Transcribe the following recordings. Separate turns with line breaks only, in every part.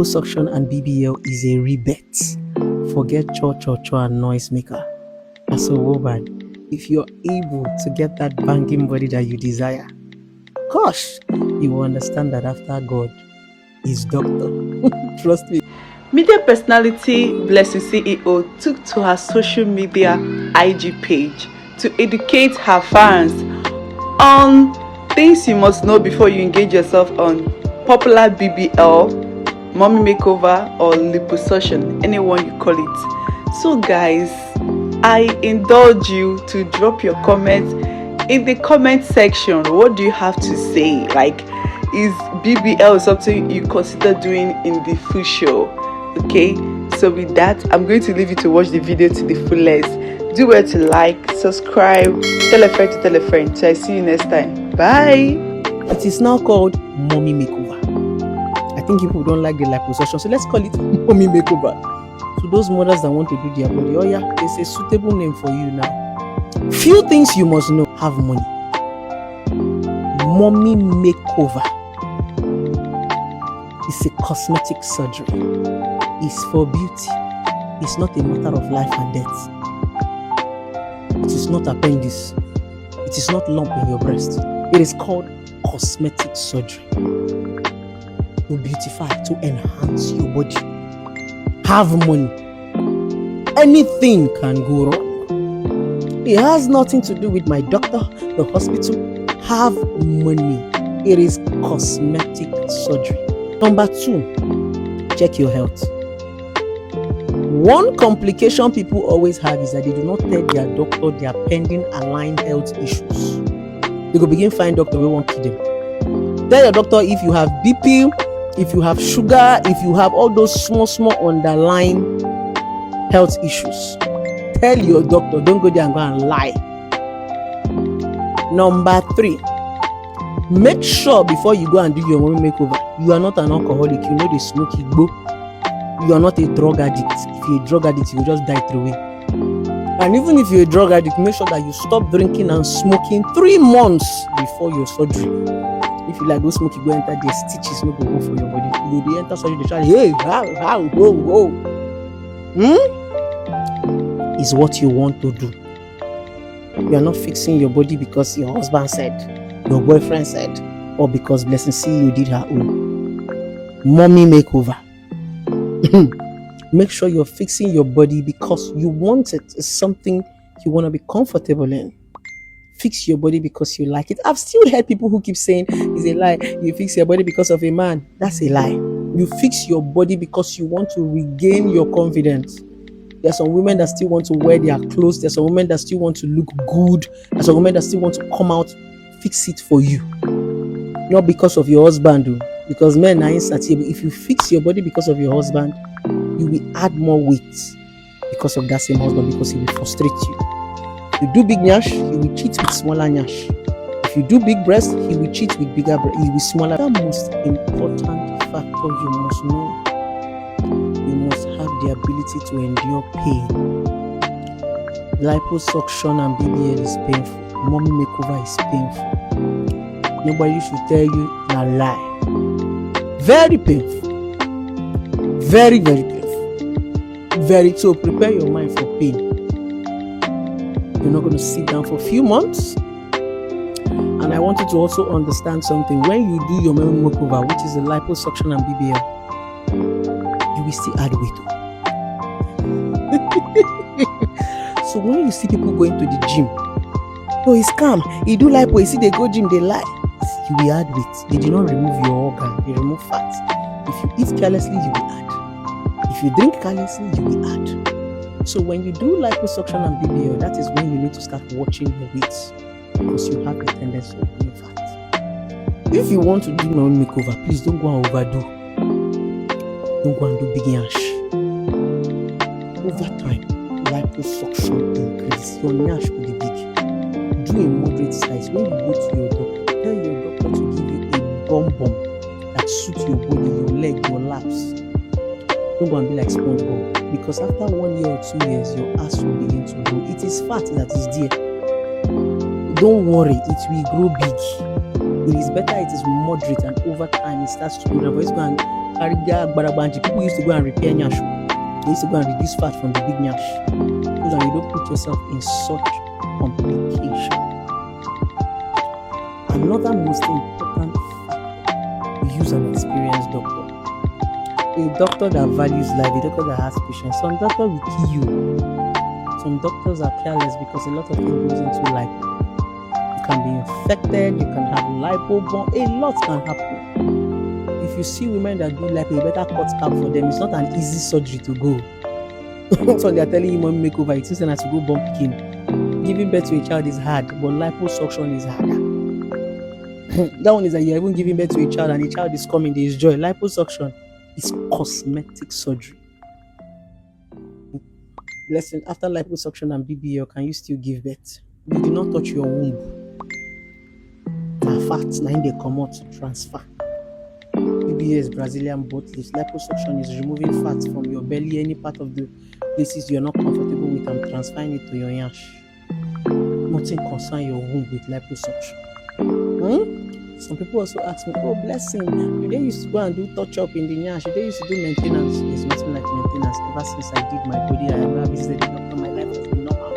liposuction and BBL is a rebate. Forget cho and noisemaker. That's a woman. If you're able to get that banging body that you desire, gosh, you will understand that after God is doctor. Trust me.
Media personality Blessing CEO took to her social media IG page to educate her fans on things you must know before you engage yourself on popular BBL, Mommy Makeover, or liposuction, anyone you call it. So guys, I indulge you to drop your comments in the comment section. What do you have to say? Like, is BBL something you consider doing in the future? Okay, so with that, I'm going to leave you to watch the video to the fullest. Do well to like, subscribe, tell a friend to tell a friend. So I see you next time. Bye.
It is now called Mommy Makeover. I think people don't like the liposuction, so let's call it Mommy Makeover. To those mothers that want to do their body, oh yeah, there's a suitable name for you now. Few things you must know: have money. Mommy Makeover is a cosmetic surgery. It's for beauty. It's not a matter of life and death. It is not appendix. It is not lump in your breast. It is called cosmetic surgery. To beautify, to enhance your body. Have money. Anything can go wrong. It has nothing to do with my doctor, the hospital. Have money. It is cosmetic surgery. Number 2, check your health. One complication people always have is that they do not tell their doctor their pending aligned health issues. They go begin find doctor wey wan kill them. Tell your doctor if you have BP, if you have sugar, if you have all those small underlying health issues. Tell your doctor, don't go there and go and lie. Number 3, make sure before you go and do your mommy makeover, you are not an alcoholic. You know they smoke igbo. You are not a drug addict. If you're a drug addict, you will just die through it. And even if you're a drug addict, make sure that you stop drinking and smoking 3 months before your surgery. If you like go smoke, you go enter the stitches, no go for your body. You go enter surgery, they try, hey, how, whoa. Is what you want to do. You are not fixing your body because your husband said, your boyfriend said, or because Blessing CEO did her own. Mommy makeover. Make sure you're fixing your body because you want it. It's something you want to be comfortable in. Fix your body because you like it. I've still heard people who keep saying it's a lie. You fix your body because of a man. That's a lie. You fix your body because you want to regain your confidence. There's some women that still want to wear their clothes. There's some women that still want to look good. There's some women that still want to come out. Fix it for you. Not because of your husband. Because men are insatiable. If you fix your body because of your husband, you will add more weight because of that same husband, because he will frustrate you. If you do big nyash, he will cheat with smaller nyash. If you do big breast, he will cheat with bigger breast. He will smaller. The most important factor you must know, you must have the ability to endure pain. Liposuction and BBL is painful. Mommy makeover is painful. Nobody should tell you a lie. Very painful. Very painful. So prepare your mind for pain. You're not going to sit down for a few months. And I want you to also understand something. When you do your mommy makeover, which is the liposuction and BBL, you will still add weight. So when you see people going to the gym, oh, he's calm, he do lipo, you see they go gym, they lie. You will add weight. They do not remove your organ, they remove fat. If you eat carelessly, you will add. If you drink carelessly, you will add. So when you do liposuction and BBL, that is when you need to start watching your weight, because you have the tendency of being fat. If you want to do your own makeover, please don't go and overdo. Don't go and do big yash. Over time, liposuction increase. Your yash will be big. Do a moderate size. When you go to your doctor, tell your doctor to give you a bum that suits your body, your leg, your laps. Don't go and be like SpongeBob, because after 1 year or 2 years, your ass will begin to grow. It is fat that is there. Don't worry, it will grow big. It is better it is moderate and over time it starts to go down. But it's going to carry gbarabanji. People used to go and repair nyash. They used to go and reduce fat from the big nyash, so that you don't put yourself in such complication. Another most important factor, use an experienced doctor. A doctor that values life, a doctor that has patience. Some doctors will kill you. Some doctors are careless because a lot of things goes into life. You can be infected, you can have lipobomb, a lot can happen. If you see women that do lipo, you better cut cap for them. It's not an easy surgery to go. So they are telling you Mommy Makeover, it isn't to go bump picking. Giving birth to a child is hard, but liposuction is harder. That one is that you're even giving birth to a child and the child is coming, there is joy. Liposuction is cosmetic surgery. Listen, after liposuction and BBL, can you still give birth? You do not touch your womb. Fat, now they come out to transfer. BBL is Brazilian butt lift. Liposuction is removing fat from your belly, any part of the places you're not comfortable with, and transferring it to your yash. Nothing concern your womb with liposuction. Some people also ask me, oh, blessing, do they used to go and do touch-up in the nyash? Do they used to do maintenance? There's nothing like maintenance. Ever since I did my body, I never visited the doctor. My life has been normal.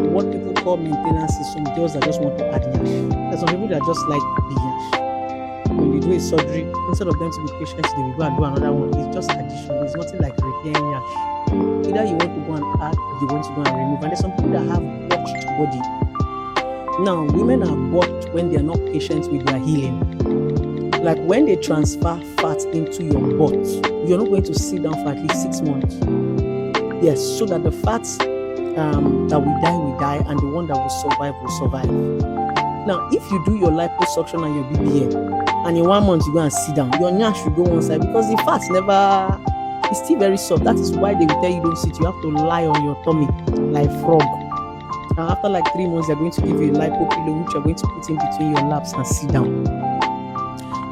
What people call maintenance is some girls that just want to add nyash. There's some people that just like the nyash. When they do a surgery, instead of them to be patient, they will go and do another one. It's just addition. There's nothing like repairing nyash. Either you want to go and add, or you want to go and remove. And there's some people that have botched body. Now, women are bought when they are not patient with their healing. Like when they transfer fat into your butt, you're not going to sit down for at least 6 months. Yes, so that the fats that will die, and the one that will survive. Now, if you do your liposuction and your BBL, and in 1 month you go and sit down, your nyash will go one side because the fats it's still very soft. That is why they will tell you don't sit. You have to lie on your tummy like frog. Now, after like 3 months, they're going to give you a lipo pillow, which you're going to put in between your laps and sit down.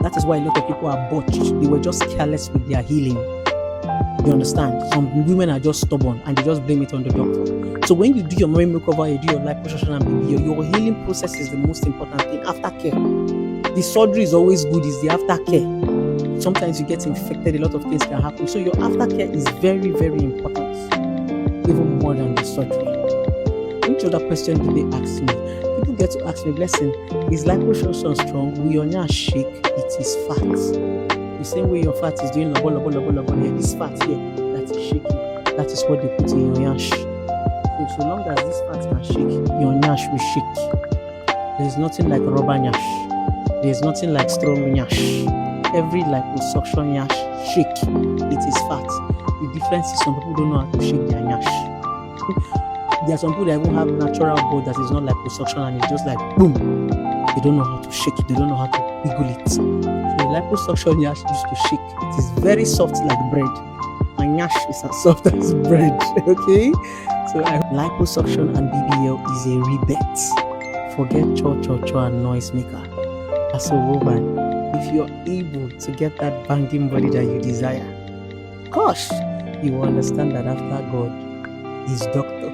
That is why a lot of people are botched. They were just careless with their healing. You understand? Some women are just stubborn and they just blame it on the doctor. So when you do your Mommy Makeover, you do your liposuction and BBL, your healing process is the most important thing. Aftercare. The surgery is always good, it's the aftercare. Sometimes you get infected, a lot of things can happen. So your aftercare is very, very important. Even more than the surgery. Which other question do they ask me? People get to ask me, blessing, is liposuction strong? Will your nyash shake? It is fat. The same way your fat is doing lobo. Yeah, this fat here, that is shaking. That is what they put in your nyash. So long as this fat can shake, your nyash will shake. There is nothing like rubber nyash. There is nothing like strong nyash. Every liposuction nyash shake. It is fat. The difference is some people don't know how to shake their nyash. There are some people that even have natural body that is not like liposuction and it's just like boom. They don't know how to shake it. They don't know how to wiggle it. So liposuction nyash used to shake. It is very soft like bread. My nyash is as soft as bread. Okay. So liposuction and BBL is a rebate. Forget cho and noisemaker. As a woman, if you're able to get that banging body that you desire, gosh, you will understand that after God is doctor.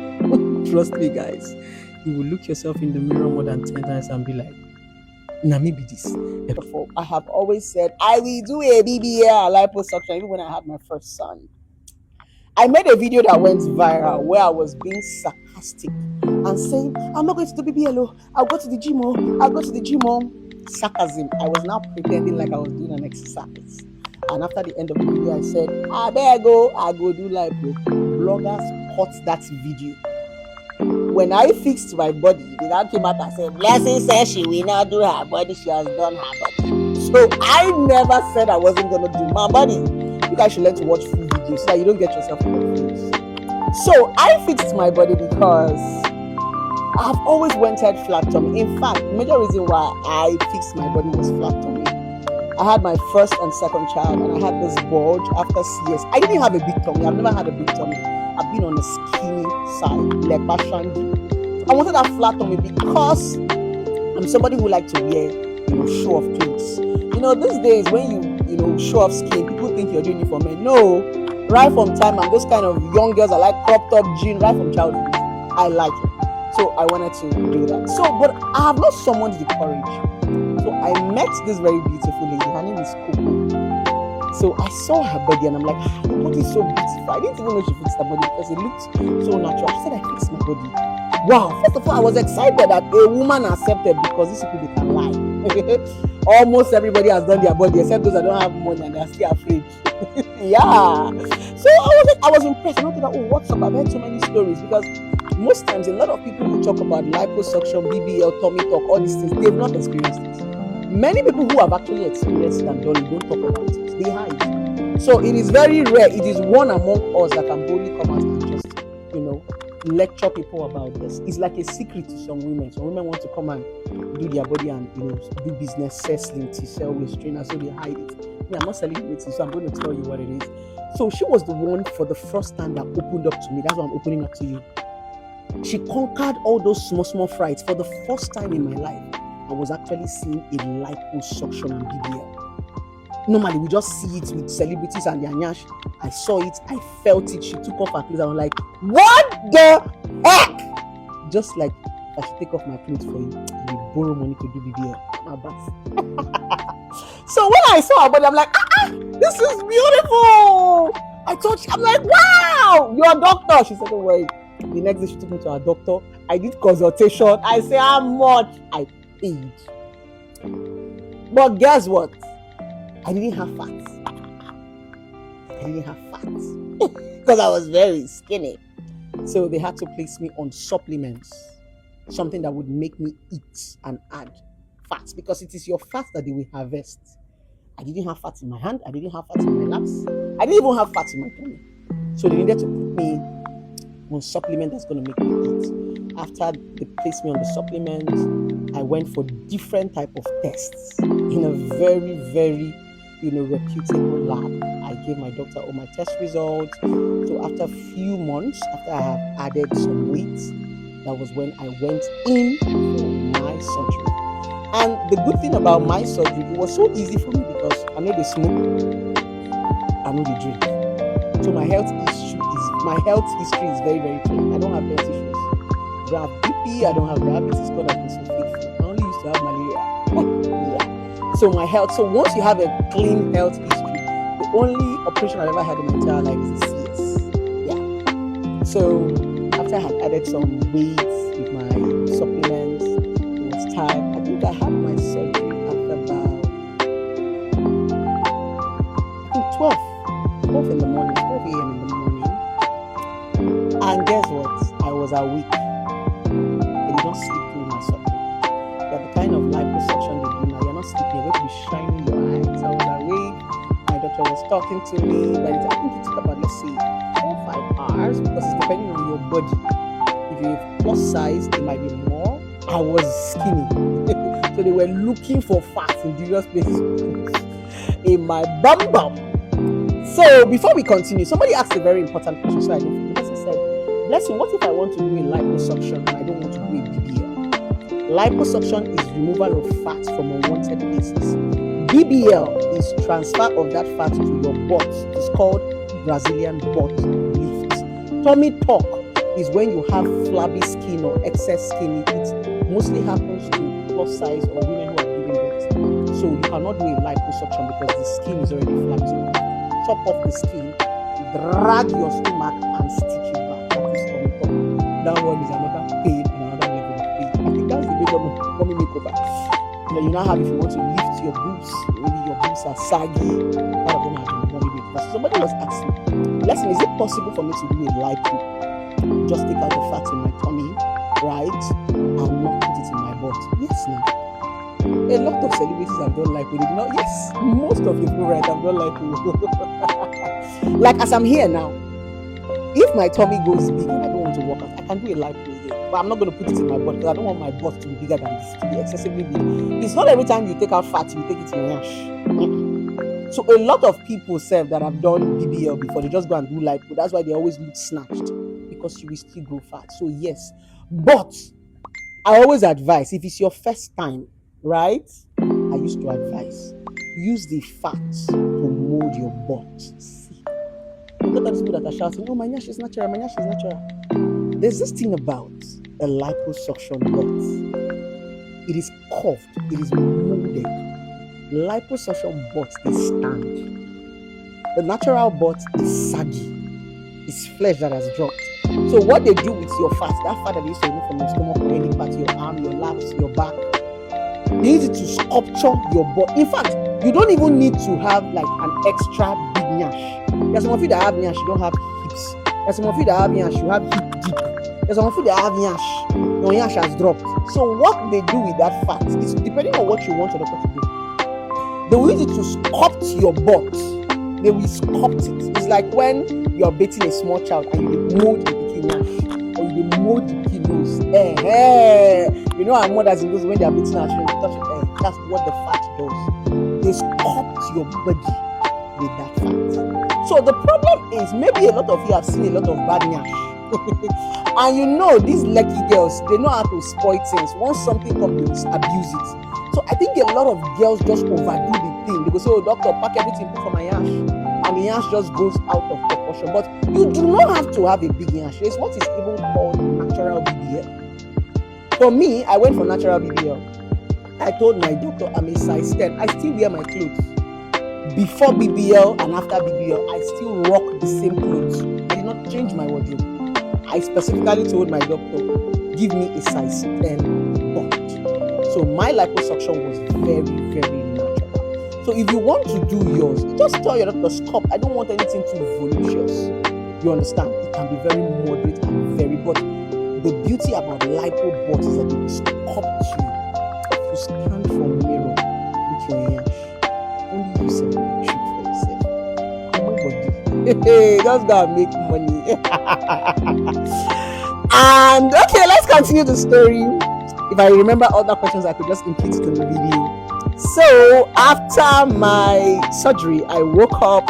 Trust me, guys. You will look yourself in the mirror more than 10 times and be like, nah, maybe this. I have always said, I will do a BBL liposuction even when I had my first son. I made a video that went viral where I was being sarcastic and saying, I'm not going to do BBL. I'll go to the gym. I'll go to the gym. Sarcasm. I was now pretending like I was doing an exercise. And after the end of the video, I said, I go do lipo. Bloggers caught that video. When I fixed my body, the guy came out and said, Blessing says she will not do her body, she has done her body. So I never said I wasn't going to do my body. You guys should learn to watch full videos so that you don't get yourself confused. So I fixed my body because I've always wanted flat tummy. In fact, the major reason why I fixed my body was flat tummy. I had my first and second child and I had this bulge after CS. I didn't have a big tummy. I've never had a big tummy. I've been on the skinny side, like Bashandi. I wanted that flat tummy because I'm somebody who likes to wear, show off clothes. These days when you show off skin, people think you're doing it for men. No, right from time I'm those kind of young girls that like cropped up jeans right from childhood. I like it. So I wanted to do that. But I have not summoned the courage. So So I met this very beautiful lady. Her name is Coco. So I saw her body and I'm like, your body is so beautiful. I didn't even know she fixed her body because it looked so natural. She said, I fixed my body. Wow. First of all, I was excited that a woman accepted because these people, they can lie. Almost everybody has done their body except those that don't have money and they're still afraid. Yeah. So I was impressed. And I thought, oh, what's up? I've heard so many stories because most times a lot of people who talk about liposuction, BBL, tummy talk, all these things, they've not experienced it. Many people who have actually experienced it and done it don't talk about it. They hide. So it is very rare. It is one among us that can boldly come out and just, lecture people about this. It's like a secret to some women. Some women want to come and do their body and do business, sell slim tea, sell waist trainers, so they hide it. I'm not selling it, so I'm going to tell you what it is. So she was the one for the first time that opened up to me. That's why I'm opening up to you. She conquered all those small frights. For the first time in my life, I was actually seeing a liposuction and BBL. Normally, we just see it with celebrities and their nyash. I saw it, I felt it. She took off her clothes. I was like, what the heck? Just like, I should take off my clothes for you. You borrow money to do BBL. My bad. So when I saw her body, I'm like, this is beautiful. I'm like, wow, you're a doctor. She said, don't worry. The next day she took me to her doctor. I did consultation. I said, how much? I paid. But guess what? I didn't have fat. Because I was very skinny. So they had to place me on supplements. Something that would make me eat and add fat. Because it is your fat that they will harvest. I didn't have fat in my hand. I didn't have fat in my laps. I didn't even have fat in my tummy. So they needed to put me on supplement that's going to make me eat. After they placed me on the supplement, I went for different type of tests in a very, very, reputable lab. I gave my doctor all my test results. So after a few months, after I had added some weight, that was when I went in for my surgery. And the good thing about my surgery, it was so easy for me because I know they smoke, I know they drink. So my health history is very, very clean. I don't have health issues. I don't have BP, I don't have diabetes. God has been so faithful. I only used to have malaria. Yeah. So my health. So once you have a clean health history, the only operation I've ever had in my entire life is a CS. Yeah. So after I had added some weight with my supplements, it was time. I think I had my surgery at about 12 in the morning, 12 a.m. in the morning. And guess what? I was awake. I did not sleep through my surgery. They're the kind of liposuction they do now. You're not sleeping, you're going to be shining your eyes. I was awake. My doctor was talking to me. By the time, I think it took about, let's say, 4 or 5 hours because it's depending on your body. If you're plus size, it might be more. I was skinny. So they were looking for fat in various places in my bum bum. So before we continue, somebody asked a very important question, so I don't forget. He said, Blessing, what if I want to do a liposuction and I don't want to do a BBL? Liposuction is removal of fat from unwanted places. BBL is transfer of that fat to your butt. It's called Brazilian butt lift. Tummy tuck is when you have flabby skin or excess skin. It mostly happens to plus size or women who are giving birth. So you cannot do a liposuction because the skin is already flabby. So chop off the skin, drag your stomach and stitch it back. That one is another pain and another level of pain. I think that's the major Mommy Makeover. Then you now have, if you want to lift your boobs, maybe your boobs are saggy, part of them are the Mommy Makeover. So somebody was asking, Blessing, is it possible for me to do a lipo? Just take out the fat in my tummy, right? And not put it in my butt. Yes, now. A lot of celebrities have done lipo. They do not. Yes, most of you right have done lipo. Like as I'm here now, if my tummy goes big and I don't want to work out, I can do a lipo here. But I'm not going to put it in my butt because I don't want my butt to be bigger than this, to be excessively big. It's not every time you take out fat, you take it in yash. So a lot of people say that have done BBL before, they just go and do lipo. That's why they always look snatched, because you will still grow fat. So yes, but I always advise, if it's your first time, right? I used to advise, use the fat to mold your butt. See, look at these people that are shouting, oh, my nyash is natural, my nyash is natural. There's this thing about a liposuction butt. It is curved, it is molded. Liposuction butt is stand. The natural butt is saggy. It's flesh that has dropped. So what they do with your fat, that fat that they used to remove from your stomach or any part, your arm, your laps, your back, they use it to sculpture your butt. In fact, you don't even need to have like an extra big nyash. There's some of you that have nyash, you don't have hips. There's some of you that have nyash, you have hip deep. There's some of you that have nyash, your nyash has dropped. So what they do with that fat is depending on what you want your doctor to do. They will use it to sculpt your butt. They will sculpt it. It's like when you're bathing a small child and you mold the bikini or you mold the bikini nose. You know our mothers in those when they are bathing our children, touch it. That's what the fat does. They sculpt your body with that fat. So the problem is maybe a lot of you have seen a lot of bad nyash. And you know these lucky girls, they know how to spoil things. Once something comes, they abuse it. So I think a lot of girls just overdo the thing. They go say, oh doctor, pack everything put for my yash. And the yash just goes out of proportion. But you do not have to have a big yash. It's what is even called natural BBL. For me, I went for natural BBL. I told my doctor I'm a size 10. I still wear my clothes. Before BBL and after BBL, I still rock the same clothes. I did not change my wardrobe. I specifically told my doctor, give me a size 10 butt. So my liposuction was very, very natural. So if you want to do yours, just tell your doctor, stop. I don't want anything too voluptuous. You understand? It can be very moderate and very, but the beauty about lipo butt is that it sculpts you. If you stand from mirror with your yash, only you self can shoot for yourself. Come on, body. Hey, just gotta make money. And okay, let's continue the story. If I remember other questions, I could just include it in the video. So after my surgery, I woke up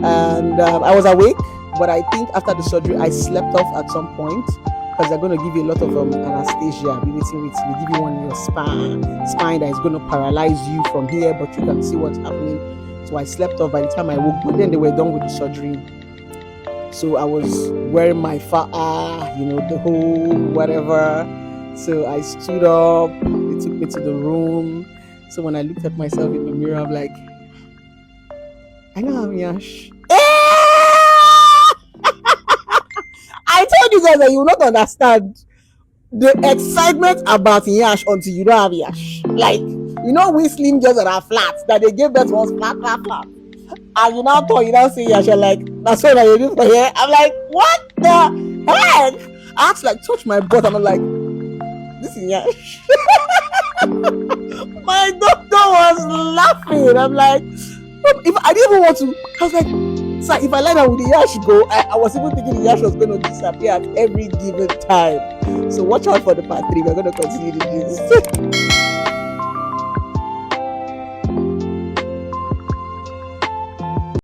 and I was awake, but I think after the surgery, I slept off at some point because they're going to give you a lot of anesthesia. Be waiting with you, give you one in your spine that is going to paralyze you from here, but you can see what's happening. So I slept off by the time I woke, but then they were done with the surgery. So I was wearing my the whole whatever. So I stood up, they took me to the room. So when I looked at myself in the mirror, I'm like, I know I'm yash. I told you guys that you will not understand the excitement about yash until you don't have yash. Like, you know we slim girls that are flat, that they gave birth was flat. And you now talk, you now say yash, you're like, that's what I do for here. I'm like, what the heck? I had to like touch my butt and I'm like, this is yash. My doctor was laughing. I'm like, if I didn't even want to, I was like, sir, if I lie down with the yash go, I was even thinking the yash was going to disappear at every given time. So watch out for the part 3. We're going to continue this.